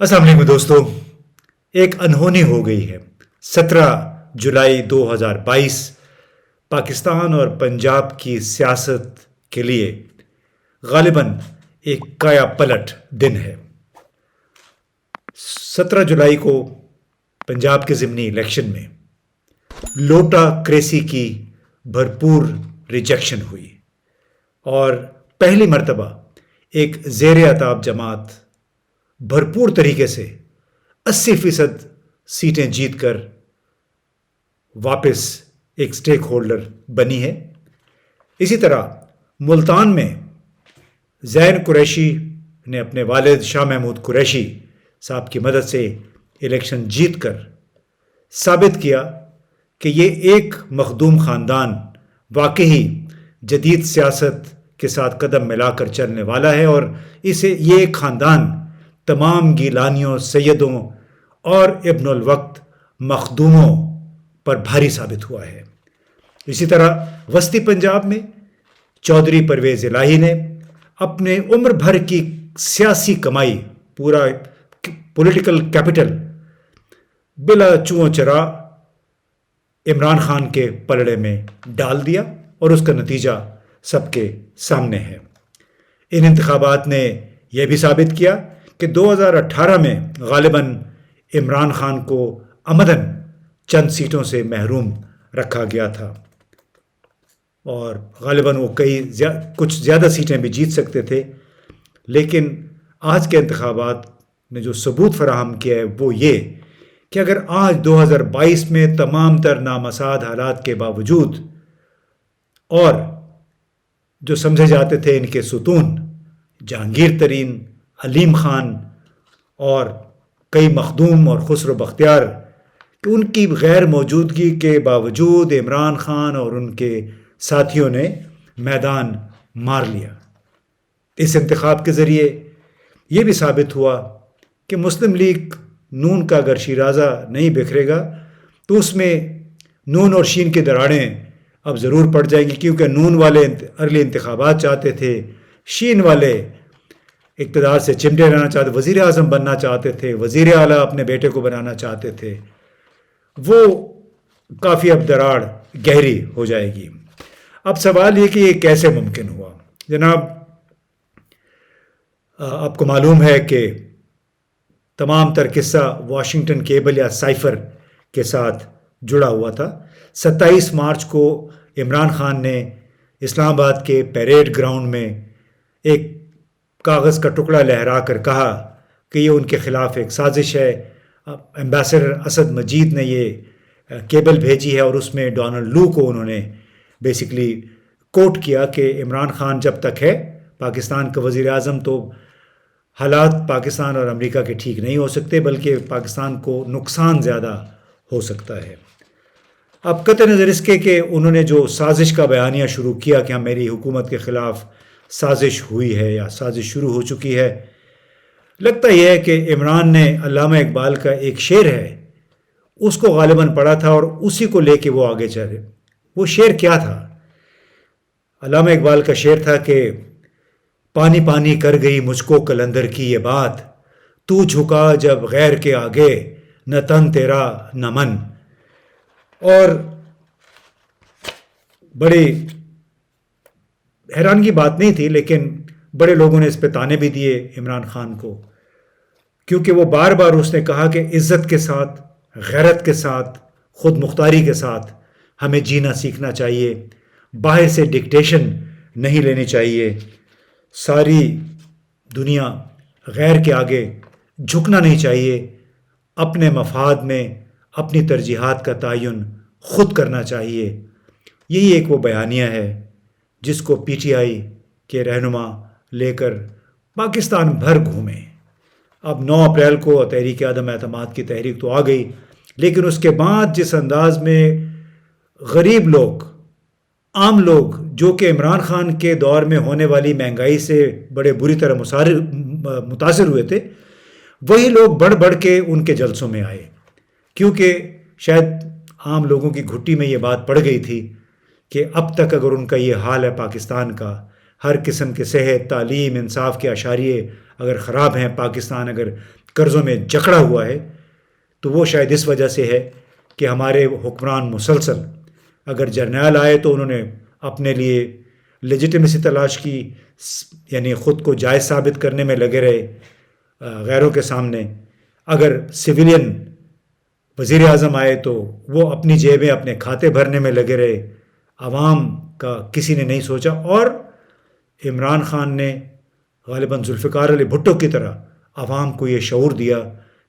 السلام علیکم دوستو، ایک انہونی ہو گئی ہے۔ 17 جولائی 2022 پاکستان اور پنجاب کی سیاست کے لیے غالباً ایک کایا پلٹ دن ہے۔ 17 جولائی کو پنجاب کے ضمنی الیکشن میں لوٹا کریسی کی بھرپور ریجیکشن ہوئی اور پہلی مرتبہ ایک زیر اطاعت جماعت بھرپور طریقے سے 80% سیٹیں جیت کر واپس ایک سٹیک ہولڈر بنی ہے۔ اسی طرح ملتان میں زین قریشی نے اپنے والد شاہ محمود قریشی صاحب کی مدد سے الیکشن جیت کر ثابت کیا کہ یہ ایک مخدوم خاندان واقعی جدید سیاست کے ساتھ قدم ملا کر چلنے والا ہے، اور یہ ایک خاندان تمام گیلانیوں، سیدوں اور ابن الوقت مخدوموں پر بھاری ثابت ہوا ہے۔ اسی طرح وسطی پنجاب میں چودھری پرویز الہی نے اپنے عمر بھر کی سیاسی کمائی، پورا پولیٹیکل کیپٹل بلا چوں چرا عمران خان کے پلڑے میں ڈال دیا، اور اس کا نتیجہ سب کے سامنے ہے۔ ان انتخابات نے یہ بھی ثابت کیا کہ 2018 میں غالباً عمران خان کو عمداً چند سیٹوں سے محروم رکھا گیا تھا، اور غالباً وہ کچھ زیادہ سیٹیں بھی جیت سکتے تھے، لیکن آج کے انتخابات نے جو ثبوت فراہم کیا ہے وہ یہ کہ اگر آج 2022 میں تمام تر نامساعد حالات کے باوجود اور جو سمجھے جاتے تھے ان کے ستون جہانگیر ترین، علیم خان اور کئی مخدوم اور خسرو بختیار، کہ ان کی غیر موجودگی کے باوجود عمران خان اور ان کے ساتھیوں نے میدان مار لیا۔ اس انتخاب کے ذریعے یہ بھی ثابت ہوا کہ مسلم لیگ نون کا اگر شیرازہ نہیں بکھرے گا تو اس میں نون اور شین کی دراڑیں اب ضرور پڑ جائیں گی، کیونکہ نون والے ارلی انتخابات چاہتے تھے، شین والے اقتدار سے چمٹے رہنا چاہتے، وزیر اعظم بننا چاہتے تھے، وزیر اعلیٰ اپنے بیٹے کو بنانا چاہتے تھے۔ وہ کافی اب دراڑ گہری ہو جائے گی۔ اب سوال یہ کہ یہ کیسے ممکن ہوا؟ جناب، آپ کو معلوم ہے کہ تمام تر قصہ واشنگٹن کیبل یا سائفر کے ساتھ جڑا ہوا تھا۔ 27 مارچ کو عمران خان نے اسلام آباد کے پیریڈ گراؤنڈ میں ایک کاغذ کا ٹکڑا لہرا کر کہا کہ یہ ان کے خلاف ایک سازش ہے۔ ایمبیسڈر اسد مجید نے یہ کیبل بھیجی ہے، اور اس میں ڈونلڈ لو کو انہوں نے بیسیکلی کوٹ کیا کہ عمران خان جب تک ہے پاکستان کا وزیر اعظم تو حالات پاکستان اور امریکہ کے ٹھیک نہیں ہو سکتے، بلکہ پاکستان کو نقصان زیادہ ہو سکتا ہے۔ اب قطع نظر اس کے کہ انہوں نے جو سازش کا بیانیہ شروع کیا کہ میری حکومت کے خلاف سازش ہوئی ہے یا سازش شروع ہو چکی ہے، لگتا یہ ہے کہ عمران نے علامہ اقبال کا ایک شعر ہے اس کو غالباً پڑھا تھا اور اسی کو لے کے وہ آگے چلے۔ وہ شعر کیا تھا؟ علامہ اقبال کا شعر تھا کہ پانی پانی کر گئی مجھ کو قلندر کی یہ بات، تو جھکا جب غیر کے آگے نہ تن تیرا نہ من۔ اور بڑی حیرانگی بات نہیں تھی، لیکن بڑے لوگوں نے اس پہ تانے بھی دیے عمران خان کو، کیونکہ وہ بار بار اس نے کہا کہ عزت کے ساتھ، غیرت کے ساتھ، خود مختاری کے ساتھ ہمیں جینا سیکھنا چاہیے، باہر سے ڈکٹیشن نہیں لینی چاہیے، ساری دنیا غیر کے آگے جھکنا نہیں چاہیے، اپنے مفاد میں اپنی ترجیحات کا تعین خود کرنا چاہیے۔ یہی ایک وہ بیانیہ ہے جس کو پی ٹی آئی کے رہنما لے کر پاکستان بھر گھومے۔ اب 9 اپریل کو تحریک عدم اعتماد کی تحریک تو آ گئی، لیکن اس کے بعد جس انداز میں غریب لوگ، عام لوگ جو کہ عمران خان کے دور میں ہونے والی مہنگائی سے بڑے بری طرح متاثر ہوئے تھے، وہی لوگ بڑھ بڑھ کے ان کے جلسوں میں آئے، کیونکہ شاید عام لوگوں کی گھٹی میں یہ بات پڑ گئی تھی کہ اب تک اگر ان کا یہ حال ہے پاکستان کا، ہر قسم کے صحت، تعلیم، انصاف کے اشاریے اگر خراب ہیں، پاکستان اگر قرضوں میں جکڑا ہوا ہے، تو وہ شاید اس وجہ سے ہے کہ ہمارے حکمران مسلسل، اگر جرنیل آئے تو انہوں نے اپنے لیے لیجیٹمیسی تلاش کی، یعنی خود کو جائز ثابت کرنے میں لگے رہے غیروں کے سامنے. اگر سویلین وزیر اعظم آئے تو وہ اپنی جیبیں، اپنے کھاتے بھرنے میں لگے رہے، عوام کا کسی نے نہیں سوچا. اور عمران خان نے غالباً ذوالفقار علی بھٹو کی طرح عوام کو یہ شعور دیا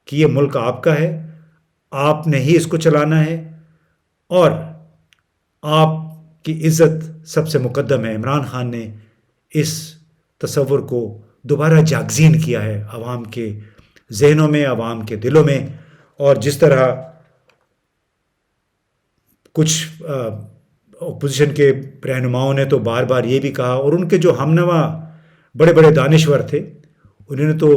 کہ یہ ملک آپ کا ہے، آپ نے ہی اس کو چلانا ہے، اور آپ کی عزت سب سے مقدم ہے. عمران خان نے اس تصور کو دوبارہ جاگزین کیا ہے عوام کے ذہنوں میں، عوام کے دلوں میں. اور جس طرح کچھ اپوزیشن کے رہنماؤں نے تو بار بار یہ بھی کہا، اور ان کے جو ہمنوا بڑے بڑے دانشور تھے، انہوں نے تو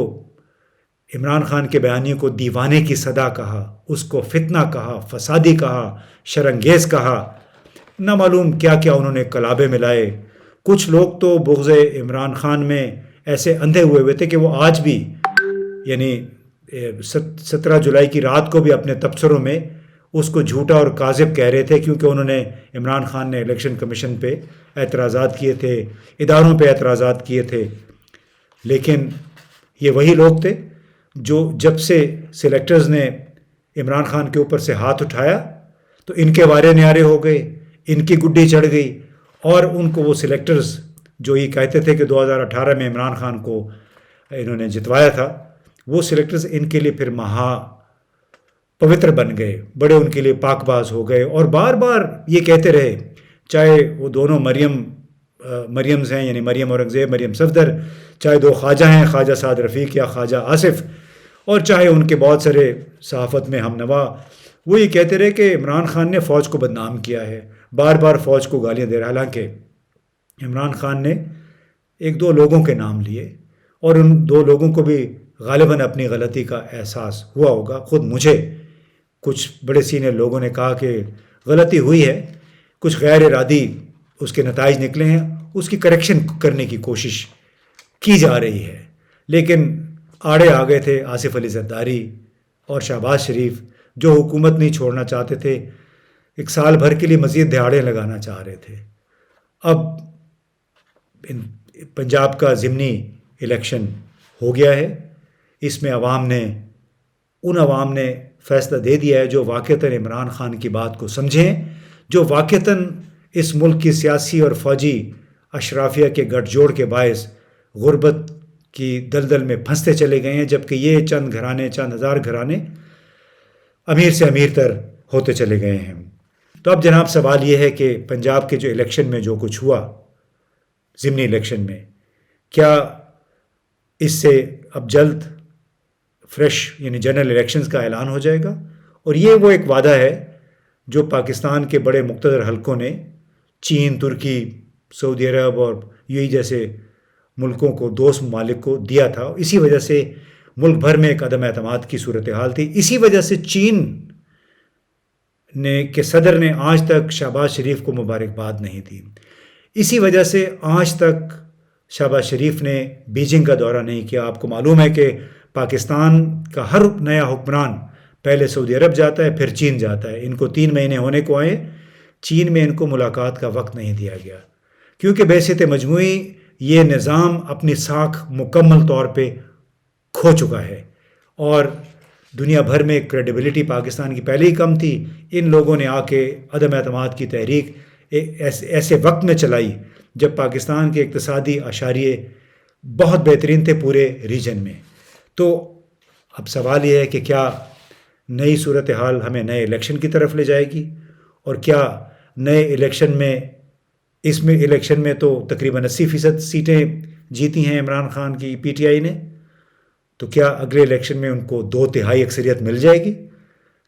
عمران خان کے بیانیے کو دیوانے کی صدا کہا، اس کو فتنہ کہا، فسادی کہا، شرانگیز کہا، نہ معلوم کیا کیا انہوں نے کلابے ملائے. کچھ لوگ تو بغض عمران خان میں ایسے اندھے ہوئے تھے کہ وہ آج بھی، یعنی 17 جولائی کی رات کو بھی اپنے تبصروں میں اس کو جھوٹا اور کاذب کہہ رہے تھے، کیونکہ انہوں نے عمران خان نے الیکشن کمیشن پہ اعتراضات کیے تھے، اداروں پہ اعتراضات کیے تھے. لیکن یہ وہی لوگ تھے جو جب سے سلیکٹرز نے عمران خان کے اوپر سے ہاتھ اٹھایا تو ان کے وارے نیارے ہو گئے، ان کی گڈی چڑھ گئی، اور ان کو وہ سلیکٹرز جو یہ کہتے تھے کہ 2018 میں عمران خان کو انہوں نے جتوایا تھا، وہ سلیکٹرز ان کے لیے پھر مہا پوتر بن گئے، بڑے ان کے لیے پاک باز ہو گئے، اور بار بار یہ کہتے رہے، چاہے وہ دونوں مریمز ہیں، یعنی مریم اورنگزیب، مریم صفدر، چاہے دو خواجہ ہیں، خواجہ سعد رفیق یا خواجہ آصف، اور چاہے ان کے بہت سارے صحافت میں ہم نوا، وہ یہ کہتے رہے کہ عمران خان نے فوج کو بدنام کیا ہے، بار بار فوج کو گالیاں دے رہا. حالانکہ عمران خان نے ایک دو لوگوں کے نام لیے، اور ان دو لوگوں کو بھی غالباً اپنی غلطی کا احساس ہوا ہوگا. خود مجھے کچھ بڑے سینئر لوگوں نے کہا کہ غلطی ہوئی ہے، کچھ غیر ارادی اس کے نتائج نکلے ہیں، اس کی کریکشن کرنے کی کوشش کی جا رہی ہے. لیکن آڑے آ گئے تھے آصف علی زرداری اور شہباز شریف، جو حکومت نہیں چھوڑنا چاہتے تھے، ایک سال بھر کے لیے مزید دہاڑے لگانا چاہ رہے تھے. اب پنجاب کا ضمنی الیکشن ہو گیا ہے، اس میں عوام نے فیصلہ دے دیا ہے جو واقعتاً عمران خان کی بات کو سمجھیں، جو واقعتاً اس ملک کی سیاسی اور فوجی اشرافیہ کے گٹھ جوڑ کے باعث غربت کی دلدل میں پھنستے چلے گئے ہیں، جبکہ یہ چند ہزار گھرانے امیر سے امیر تر ہوتے چلے گئے ہیں. تو اب جناب سوال یہ ہے کہ پنجاب کے جو الیکشن میں جو کچھ ہوا، ضمنی الیکشن میں، کیا اس سے اب جلد فریش یعنی جنرل الیکشنز کا اعلان ہو جائے گا؟ اور یہ وہ ایک وعدہ ہے جو پاکستان کے بڑے مقتدر حلقوں نے چین، ترکی، سعودی عرب اور UAE جیسے ملکوں کو، دوست ممالک کو دیا تھا. اسی وجہ سے ملک بھر میں ایک عدم اعتماد کی صورتحال تھی. اسی وجہ سے چین کے صدر نے آج تک شہباز شریف کو مبارکباد نہیں دی. اسی وجہ سے آج تک شہباز شریف نے بیجنگ کا دورہ نہیں کیا. آپ کو معلوم ہے کہ پاکستان کا ہر نیا حکمران پہلے سعودی عرب جاتا ہے، پھر چین جاتا ہے. ان کو 3 مہینے ہونے کو آئے، چین میں ان کو ملاقات کا وقت نہیں دیا گیا، کیونکہ بحیثیت مجموعی یہ نظام اپنی ساکھ مکمل طور پہ کھو چکا ہے، اور دنیا بھر میں کریڈیبلٹی پاکستان کی پہلے ہی کم تھی. ان لوگوں نے آ کے عدم اعتماد کی تحریک ایسے وقت میں چلائی جب پاکستان کے اقتصادی اشاریے بہت بہترین تھے پورے ریجن میں. تو اب سوال یہ ہے کہ کیا نئی صورتحال ہمیں نئے الیکشن کی طرف لے جائے گی، اور کیا نئے الیکشن میں الیکشن میں تو تقریباً 80% سیٹیں جیتی ہیں عمران خان کی PTI نے، تو کیا اگلے الیکشن میں ان کو 2/3 اکثریت مل جائے گی؟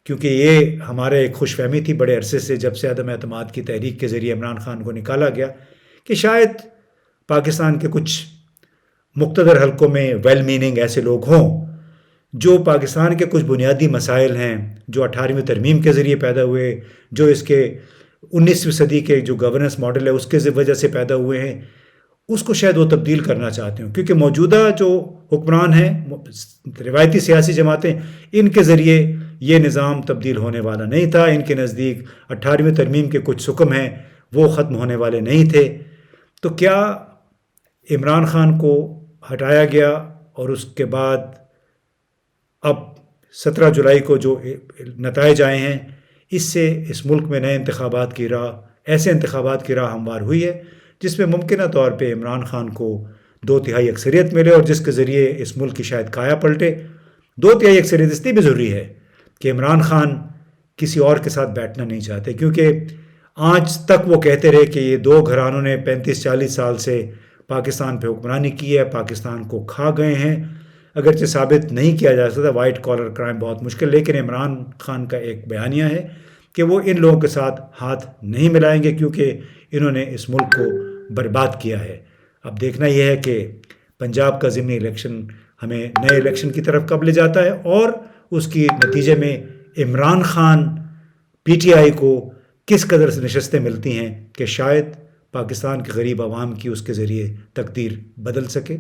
کیونکہ یہ ہمارے ایک خوش فہمی تھی بڑے عرصے سے، جب سے عدم اعتماد کی تحریک کے ذریعے عمران خان کو نکالا گیا، کہ شاید پاکستان کے کچھ مقتدر حلقوں میں ویل میننگ ایسے لوگ ہوں جو پاکستان کے کچھ بنیادی مسائل ہیں جو 18ویں ترمیم کے ذریعے پیدا ہوئے، جو اس کے 19ویں صدی کے جو گورننس ماڈل ہے اس کے وجہ سے پیدا ہوئے ہیں، اس کو شاید وہ تبدیل کرنا چاہتے ہوں. کیونکہ موجودہ جو حکمران ہیں، روایتی سیاسی جماعتیں، ان کے ذریعے یہ نظام تبدیل ہونے والا نہیں تھا. ان کے نزدیک 18ویں ترمیم کے کچھ حکم ہیں وہ ختم ہونے والے نہیں تھے. تو کیا عمران خان کو ہٹایا گیا اور اس کے بعد اب 17 جولائی کو جو نتائج آئے ہیں اس سے اس ملک میں نئے انتخابات کی راہ، ایسے انتخابات کی راہ ہموار ہوئی ہے جس میں ممکنہ طور پہ عمران خان کو 2/3 اکثریت ملے اور جس کے ذریعے اس ملک کی شاید کایا پلٹے. 2/3 اکثریت اس لیے بھی ضروری ہے کہ عمران خان کسی اور کے ساتھ بیٹھنا نہیں چاہتے، کیونکہ آج تک وہ کہتے رہے کہ یہ دو گھرانوں نے 35-40 سال سے پاکستان پہ حکمرانی کی ہے، پاکستان کو کھا گئے ہیں. اگرچہ ثابت نہیں کیا جا سکتا، وائٹ کالر کرائم بہت مشکل، لیکن عمران خان کا ایک بیانیہ ہے کہ وہ ان لوگوں کے ساتھ ہاتھ نہیں ملائیں گے کیونکہ انہوں نے اس ملک کو برباد کیا ہے. اب دیکھنا یہ ہے کہ پنجاب کا ضمنی الیکشن ہمیں نئے الیکشن کی طرف کب لے جاتا ہے اور اس کی نتیجے میں عمران خان PTI کو کس قدر سے نشستیں ملتی ہیں کہ شاید پاکستان کے غریب عوام کی اس کے ذریعے تقدیر بدل سکے.